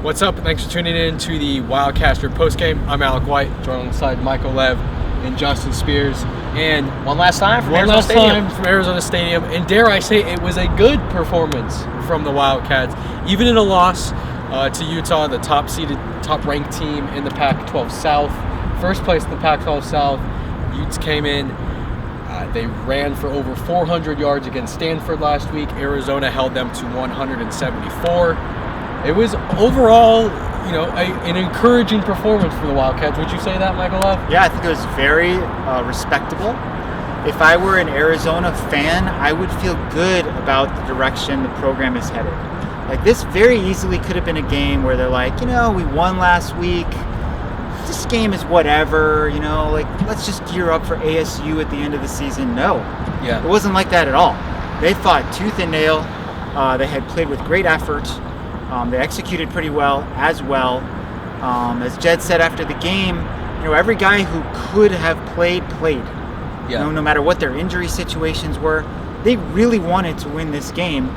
What's up? Thanks for tuning in to the Wildcaster postgame. I'm Alec White, joined alongside Michael Lev and Justin Spears. And one last time from Arizona Stadium. And dare I say, it was a good performance from the Wildcats. Even in a loss to Utah, the top-ranked team in the Pac-12 South. First place in the Pac-12 South. Utes came in. They ran for over 400 yards against Stanford last week. Arizona held them to 174. It was overall, an encouraging performance for the Wildcats. Would you say that, Michael Love? Yeah, I think it was very respectable. If I were an Arizona fan, I would feel good about the direction the program is headed. Like, this very easily could have been a game where they're like, we won last week. This game is whatever, let's just gear up for ASU at the end of the season. No. Yeah. It wasn't like that at all. They fought tooth and nail. They had played with great effort. They executed pretty well as well. As Jed said after the game, every guy who could have played. Yeah. No matter what their injury situations were, they really wanted to win this game,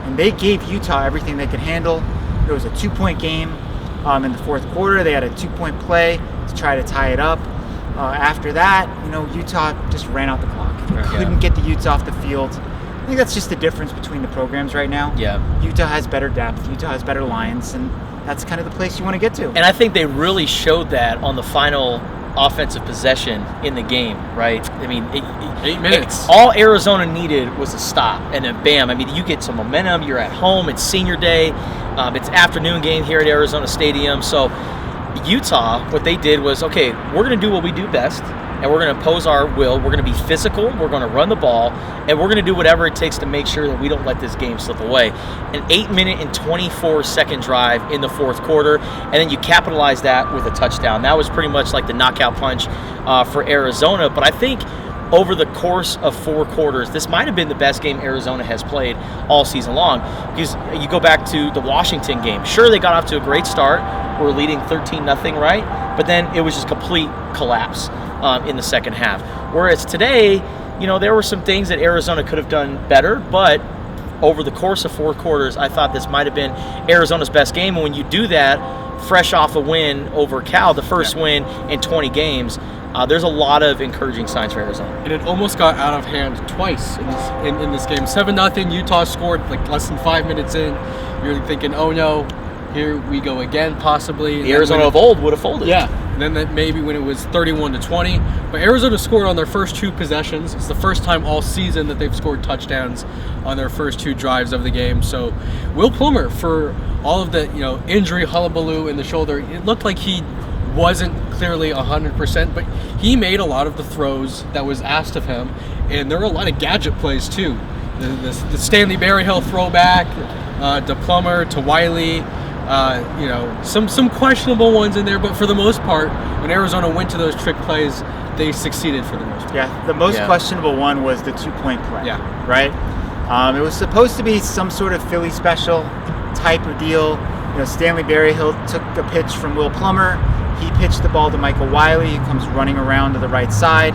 and they gave Utah everything they could handle. It was a 2-point game in the fourth quarter. They had a 2-point play to try to tie it up. After that, Utah just ran out the clock. They couldn't get the Utes off the field. I think that's just the difference between the programs right now. Yeah. Utah has better depth. Utah has better lines, and that's kind of the place you want to get to. And I think they really showed that on the final offensive possession in the game, right? I mean, 8 minutes. All Arizona needed was a stop, and then bam. I mean, you get some momentum. You're at home. It's senior day. It's afternoon game here at Arizona Stadium. So Utah, what they did was, okay, we're going to do what we do best. And we're going to impose our will. We're going to be physical. We're going to run the ball. And we're going to do whatever it takes to make sure that we don't let this game slip away. An 8-minute and 24-second drive in the fourth quarter. And then you capitalize that with a touchdown. That was pretty much like the knockout punch for Arizona. But I think over the course of 4 quarters, this might have been the best game Arizona has played all season long. Because you go back to the Washington game. Sure, they got off to a great start. We're leading 13-0, right? But then it was just complete collapse in the second half. Whereas today, there were some things that Arizona could have done better, but over the course of 4 quarters, I thought this might have been Arizona's best game. And when you do that, fresh off a win over Cal, the first win in 20 games, there's a lot of encouraging signs for Arizona. And it almost got out of hand twice in this game. 7-0, Utah scored like less than 5 minutes in. You're thinking, oh no, here we go again, possibly. The Arizona of old would have folded. Yeah. And then that maybe when it was 31-20. But Arizona scored on their first 2 possessions. It's the first time all season that they've scored touchdowns on their first 2 drives of the game. So Will Plummer, for all of the injury hullabaloo in the shoulder, it looked like he wasn't clearly 100%, but he made a lot of the throws that was asked of him. And there were a lot of gadget plays too. The Stanley Berryhill throwback to Plummer, to Wiley. Some questionable ones in there, but for the most part, when Arizona went to those trick plays, they succeeded for the most part. Yeah, the most questionable one was the 2-point play. Yeah. Right? It was supposed to be some sort of Philly special type of deal. Stanley Berryhill took a pitch from Will Plummer. He pitched the ball to Michael Wiley. He comes running around to the right side.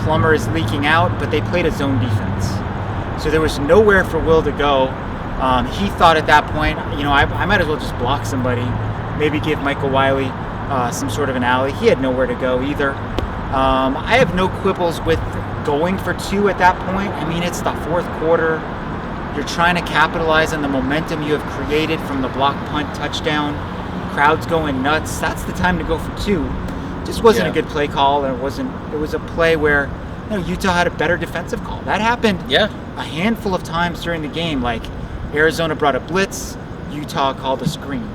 Plummer is leaking out, but they played a zone defense. So there was nowhere for Will to go. He thought at that point, I might as well just block somebody, maybe give Michael Wiley some sort of an alley. He had nowhere to go either. I have no quibbles with going for 2 at that point. I mean, it's the fourth quarter. You're trying to capitalize on the momentum you have created from the block punt touchdown. Crowd's going nuts. That's the time to go for 2. Just wasn't a good play call, and it was a play where Utah had a better defensive call. That happened a handful of times during the game. Like, Arizona brought a blitz, Utah called a screen.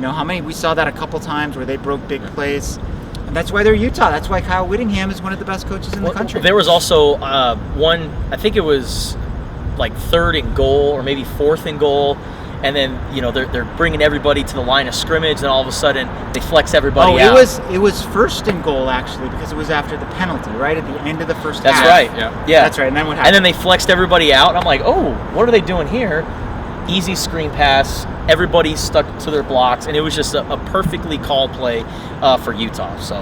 How many? We saw that a couple times where they broke big plays. And that's why they're Utah. That's why Kyle Whittingham is one of the best coaches in the country. There was also one, I think it was like 3rd and goal or maybe 4th and goal. And then, they're bringing everybody to the line of scrimmage, and all of a sudden they flex everybody out. It was 1st and goal, actually, because it was after the penalty, right? At the end of the first half. That's right. Yeah. That's right. And then what happened? And then they flexed everybody out. And I'm like, oh, what are they doing here? Easy screen pass. Everybody stuck to their blocks, and it was just a perfectly called play for Utah. So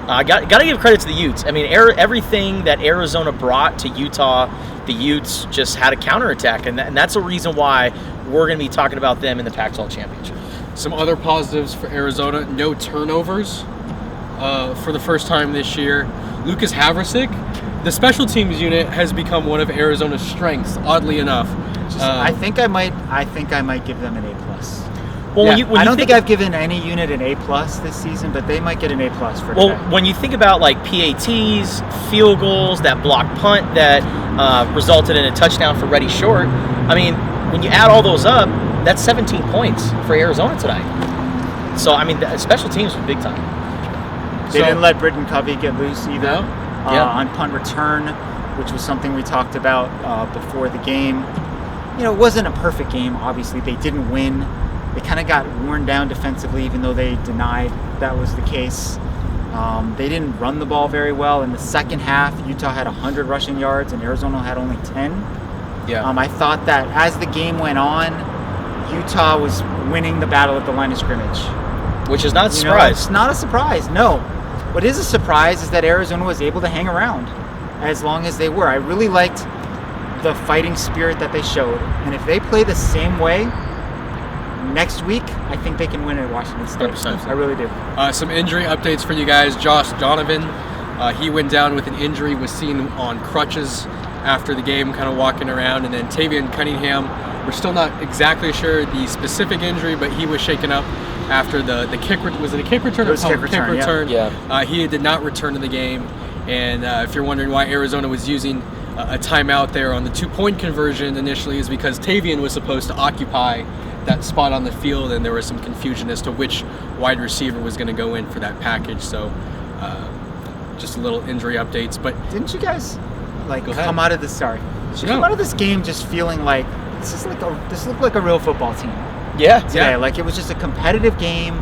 I got to give credit to the Utes. I mean, everything that Arizona brought to Utah, the Utes just had a counterattack, and that's a reason why we're going to be talking about them in the Pac-12 championship. Some other positives for Arizona: no turnovers for the first time this year. Lucas Havrasik, the special teams unit, has become one of Arizona's strengths. Oddly enough, I think I might give them an A+. Well, Yeah, I don't think I've given any unit an A+ this season, but they might get an A+ for today. Well, when you think about like PATs, field goals, that block punt that resulted in a touchdown for Reddy Short, I mean, when you add all those up, that's 17 points for Arizona tonight. So, I mean, the special teams was big time. They didn't let Britton Covey get loose either. No? On punt return, which was something we talked about before the game. You know, it wasn't a perfect game. Obviously, they didn't win. They kind of got worn down defensively, even though they denied that was the case. They didn't run the ball very well. In the second half, Utah had 100 rushing yards, and Arizona had only 10. Yeah. I thought that as the game went on, Utah was winning the battle at the line of scrimmage. Which is not a You know, surprise. it's not a surprise, no. What is a surprise is that Arizona was able to hang around as long as they were. I really liked the fighting spirit that they showed. And if they play the same way next week, I think they can win at Washington State. 100%. I really do. Some injury updates for you guys. Josh Donovan, he went down with an injury, was seen on crutches after the game, kind of walking around. And then Tavian Cunningham, we're still not exactly sure the specific injury, but he was shaken up after the kick. Was it a kick return? It was kick return, yeah. He did not return to the game. And if you're wondering why Arizona was using a timeout there on the 2-point conversion initially, is because Tavian was supposed to occupy that spot on the field, and there was some confusion as to which wide receiver was going to go in for that package. So just a little injury updates. But Didn't you guys Go ahead. come out of this? Sorry, did you come out of this game just feeling like this looked like a real football team Yeah. today? Yeah. Like it was just a competitive game.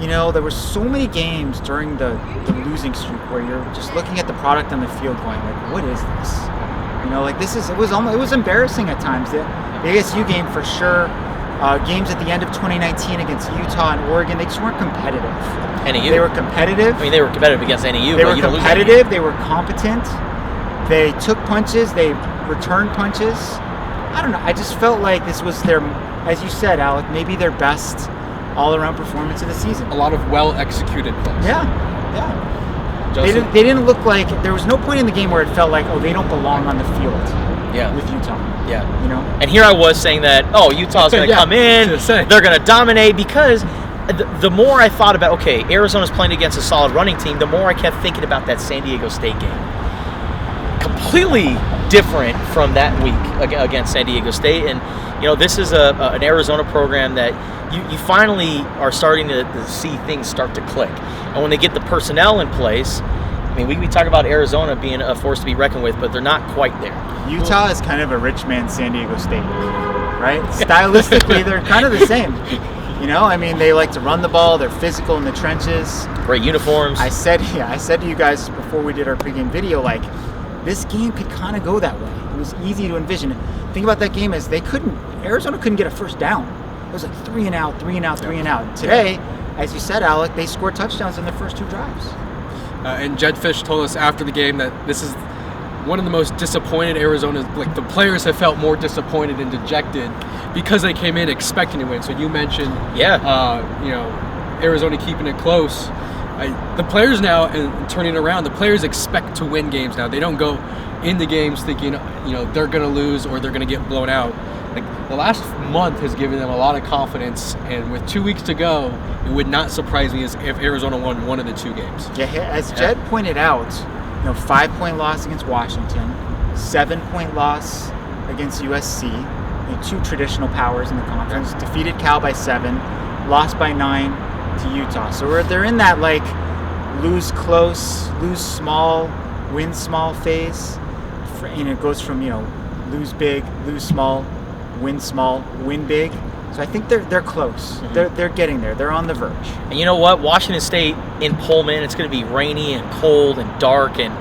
You know, there were so many games during the losing streak where you're just looking at the product on the field, going like, "What is this?" You know, like it was embarrassing at times. The ASU game for sure. Games at the end of 2019 against Utah and Oregon, they just weren't competitive. NAU. They were competitive. I mean, they were competitive against NAU, They but were you don't lose competitive. They were competent. They took punches. They returned punches. I don't know. I just felt like this was their, as you said, Alec, maybe their best all-around performance of the season. a lot of well-executed plays. Yeah. Joseph? They didn't look like, there was no point in the game where it felt like, oh, they don't belong on the field Yeah. with Utah. Yeah. You know? And here I was saying that, oh, Utah's going to Yeah, come in, I was gonna say. they're going to dominate, because the more I thought about, okay, Arizona's playing against a solid running team, the more I kept thinking about that San Diego State game. Completely different from that week against San Diego State. And, you know, this is an Arizona program that you finally are starting to see things start to click. And when they get the personnel in place, I mean, we talk about Arizona being a force to be reckoned with, but they're not quite there. Utah is kind of a rich man San Diego State, right? Stylistically, they're kind of the same. You know, I mean, they like to run the ball. They're physical in the trenches. Great uniforms. I said to you guys before we did our pregame video, like, this game could kind of go that way. It was easy to envision. The thing about that game is Arizona couldn't get a first down. It was like 3 and out. Today, as you said, Alec, they scored touchdowns in their first 2 drives. And jedd-fisch told us after the game that this is one of the most disappointed Arizona, like the players have felt more disappointed and dejected because they came in expecting to win. So you mentioned, Arizona keeping it close. The players now, and turning around, the players expect to win games now. They don't go into games thinking, they're going to lose or they're going to get blown out. Like the last month has given them a lot of confidence, and with 2 weeks to go, it would not surprise me if Arizona won one of the 2 games. Yeah, as Jed pointed out, 5-point loss against Washington, 7-point loss against USC, 2 traditional powers in the conference, defeated Cal by 7, lost by 9 to Utah. So they're in that like lose close, lose small, win small phase. And it goes from lose big, lose small, win big. So I think they're close. Mm-hmm. They're getting there. They're on the verge. And you know what? Washington State in Pullman, it's going to be rainy and cold and dark, and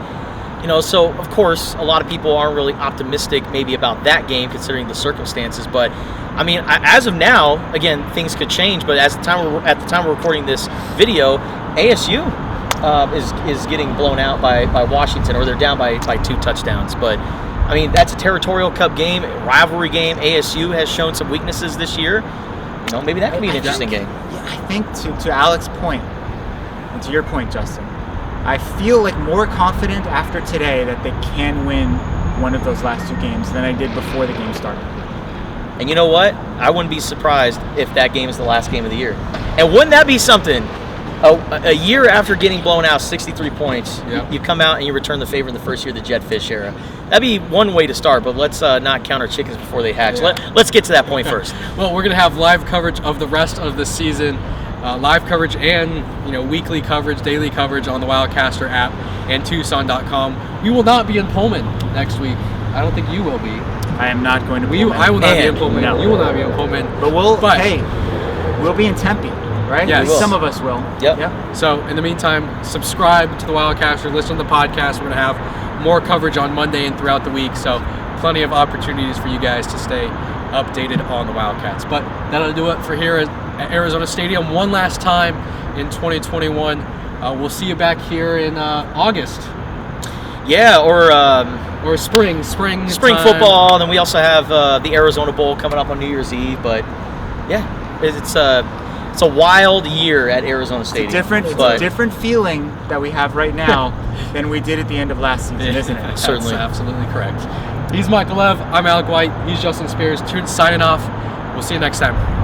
so of course a lot of people aren't really optimistic maybe about that game considering the circumstances. But I mean, as of now, again, things could change. But at the time we're recording this video, ASU is getting blown out by Washington, or they're down by 2 touchdowns. But I mean, that's a territorial cup game, a rivalry game. ASU has shown some weaknesses this year. maybe that could be an interesting game. Yeah, I think to Alec's point, and to your point, Justin, I feel like more confident after today that they can win one of those last 2 games than I did before the game started. And you know what? I wouldn't be surprised if that game is the last game of the year. And wouldn't that be something? A year after getting blown out 63 points, you come out and you return the favor in the first year of the jedd-fisch era. That'd be one way to start, but let's not count our chickens before they hatch. Yeah. Let's get to that point first. Well, we're going to have live coverage of the rest of the season, live coverage and weekly coverage, daily coverage on the Wildcaster app and Tucson.com. We will not be in Pullman next week. I don't think you will be. I am not going to Pullman. I will not be in Pullman. No. You will not be in Pullman. But we'll be in Tempe, right? Yes. At least some of us will. Yep. So in the meantime, subscribe to the Wildcaster, listen to the podcast. We're going to have more coverage on Monday and throughout the week. So plenty of opportunities for you guys to stay updated on the Wildcats. But that'll do it for here at Arizona Stadium one last time in 2021. We'll see you back here in August. Yeah, or spring time. Football. And then we also have the Arizona Bowl coming up on New Year's Eve. But yeah, it's a wild year at Arizona Stadium. It's a different feeling that we have right now than we did at the end of last season, isn't it? Certainly, absolutely correct. He's Michael Lev. I'm Alec White. He's Justin Spears. Signing off. We'll see you next time.